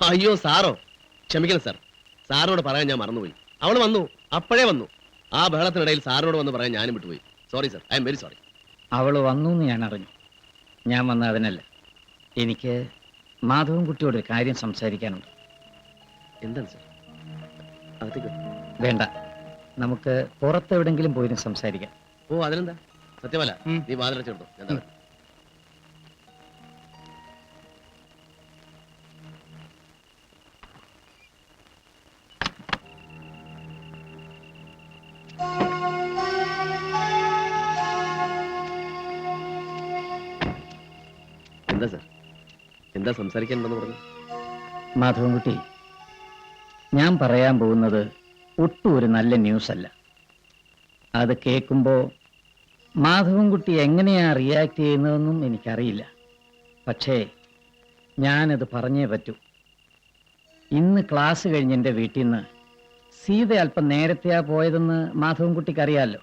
അയ്യോ സാറോ, ക്ഷമിക്കണം സാർ, സാറിനോട് പറയാൻ ഞാൻ മറന്നുപോയി. അവൾ വന്നു, അപ്പോഴേ വന്നു. ആ ബഹളത്തിനിടയിൽ സാറിനോട് വന്ന് പറയാൻ ഞാനും വിട്ടുപോയി. Sorry sir, I am very sorry. അവൾ വന്നു എന്ന് ഞാൻ അറിഞ്ഞു. ഞാൻ വന്ന അതിനല്ല. എനിക്ക് മാധവൻ കുട്ടിയോട് ഒരു കാര്യം സംസാരിക്കാനുണ്ട്. എന്താണ് സാർ? അകത്തേക്ക് വേണ്ട, നമുക്ക് പുറത്തെവിടെങ്കിലും പോയി സംസാരിക്കാം. ഓ അതിനെന്താ, സത്യമല്ല, നീ വാതിലടച്ചെടുത്തു. എന്താ എന്താ സാർ, എന്താ സംസാരിക്കാനുണ്ടെന്ന് പറഞ്ഞു? മാധവൻകുട്ടി, ഞാൻ പറയാൻ പോകുന്നത് ഒട്ടും ഒരു നല്ല ന്യൂസ് അല്ല. അത് കേൾക്കുമ്പോൾ മാധവൻകുട്ടി എങ്ങനെയാ റിയാക്ട് ചെയ്യുന്നതെന്നും എനിക്കറിയില്ല. പക്ഷേ ഞാനത് പറഞ്ഞേ പറ്റൂ. ഇന്ന് ക്ലാസ് കഴിഞ്ഞ് എൻ്റെ വീട്ടിൽ നിന്ന് സീത അല്പം നേരത്തെയാ പോയതെന്ന് മാധവൻകുട്ടിക്ക് അറിയാമല്ലോ.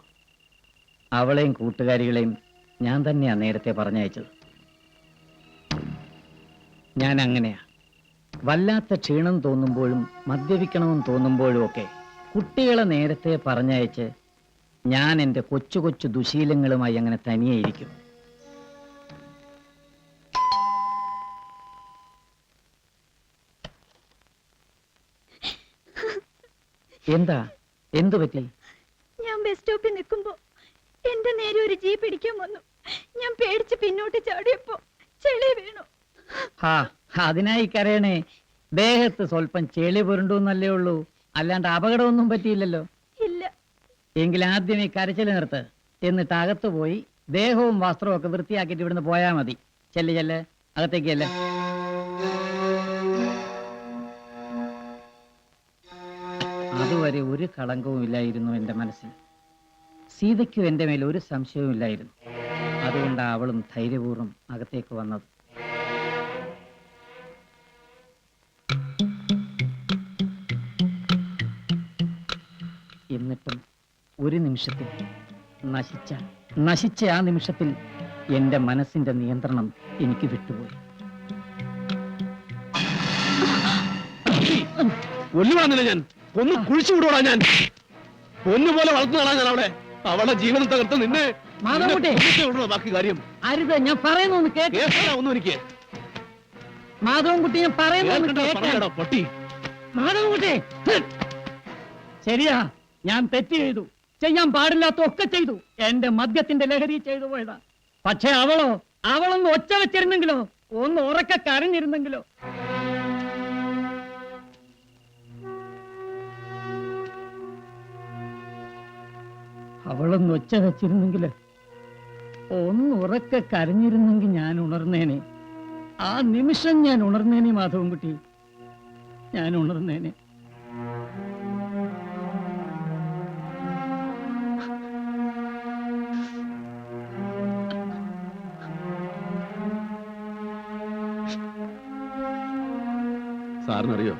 അവളെയും കൂട്ടുകാരികളെയും ഞാൻ തന്നെയാ നേരത്തെ പറഞ്ഞയച്ചത്. ഞാൻ അങ്ങനെയാ. വല്ലാത്ത ക്ഷീണം തോന്നുമ്പോഴും മദ്യപിക്കണമെന്ന് തോന്നുമ്പോഴും ഒക്കെ കുട്ടികളെ നേരത്തെ പറഞ്ഞയച്ച് ഞാൻ എൻ്റെ കൊച്ചു കൊച്ചു ദുശീലങ്ങളുമായി അങ്ങനെ തനിയെ ഇരിക്കും. എന്താ, എന്തു പറ്റി? ഞാൻ ബസ് സ്റ്റോപ്പിൽ നിൽക്കുമ്പോ എന്റെ നേരെ ഒരു ജീപ്പ് ഇടിക്കാൻ വന്നു. ഞാൻ പേടിച്ച് പിന്നോട്ട് ചാടിയപ്പോ ചെളി വീണു. അതിനായി കരയണേ. ദേഹത്ത് സ്വല്പം ചെളി പുരണ്ടൂന്നല്ലേ ഉള്ളൂ, അല്ലാണ്ട് അപകടമൊന്നും പറ്റിയില്ലല്ലോ. ഇല്ല. എങ്കിൽ ആദ്യം ഈ കരച്ചിൽ നിർത്ത്. എന്നിട്ട് അകത്ത് പോയി ദേഹവും വസ്ത്രവും ഒക്കെ വൃത്തിയാക്കിയിട്ട് ഇവിടുന്ന് പോയാ മതി. ചെല്ല് ചെല്ല്, അകത്തേക്കല്ലേ. അതുവരെ ഒരു കളങ്കവും ഇല്ലായിരുന്നു എൻ്റെ മനസ്സിൽ. സീതയ്ക്കും എൻ്റെ മേൽ ഒരു സംശയവും ഇല്ലായിരുന്നു. അതുകൊണ്ടാണ് അവളും ധൈര്യപൂർവ്വം അകത്തേക്ക് വന്നത്. എന്നിട്ടും ഒരു നിമിഷത്തിൽ നശിച്ച ആ നിമിഷത്തിൽ എൻ്റെ മനസ്സിന്റെ നിയന്ത്രണം എനിക്ക് വിട്ടുപോയി. കൊല്ലുവാന്നില്ല ഞാൻ, ഒന്ന് കുഴിച്ചു വിടുവാ ഞാൻ. പൊന്നുപോലെ വളർത്തുന്നതാണ് ഞാൻ അവളെ. അവളുടെ ജീവനം തകർത്ത് നിന്നെ ബാക്കി കാര്യം. അരുത്, ഞാൻ പറയുന്നു കേൾക്കണം. ഒന്നും എനിക്ക് മാധവൻകുട്ടി, ഞാൻ പറയുന്നു പട്ടി. മാധവൻകുട്ടി, ശരിയാ, ഞാൻ തെറ്റ് ചെയ്തു. ചെയ്യാൻ പാടില്ലാത്ത ഒക്കെ ചെയ്തു. എന്റെ മദ്യത്തിന്റെ ലഹരി ചെയ്തു പോയതാ. പക്ഷെ അവളൊന്ന് ഒച്ച വെച്ചിരുന്നെങ്കിലോ, ഒന്ന് ഉറക്കെ കരഞ്ഞിരുന്നെങ്കിലോ. അവളൊന്ന് ഒച്ച വെച്ചിരുന്നെങ്കിലോ, ഒന്ന് ഉറക്കെ കരഞ്ഞിരുന്നെങ്കിൽ ഞാൻ ഉണർന്നേനെ. ആ നിമിഷം ഞാൻ ഉണർന്നേനെ മാധവൻകുട്ടി, ഞാൻ ഉണർന്നേനെ. സാറിനറിയോ,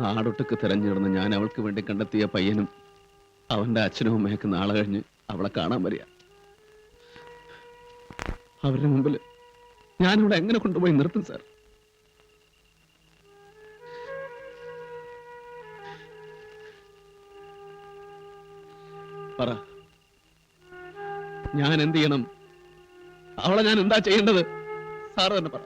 നാടൊട്ടുക്ക് തിരഞ്ഞിടുന്ന ഞാൻ അവൾക്ക് വേണ്ടി കണ്ടെത്തിയ പയ്യനും അവന്റെ അച്ഛനും അമ്മയൊക്കെ നാളെ കഴിഞ്ഞ് അവളെ കാണാൻ വരിക. അവരുടെ മുമ്പിൽ ഞാനിവിടെ എങ്ങനെ കൊണ്ടുപോയി നിർത്തും സാർ? പറ, ഞാൻ എന്ത് ചെയ്യണം? അവളെ ഞാൻ എന്താ ചെയ്യേണ്ടത്? സാറ് തന്നെ പറ.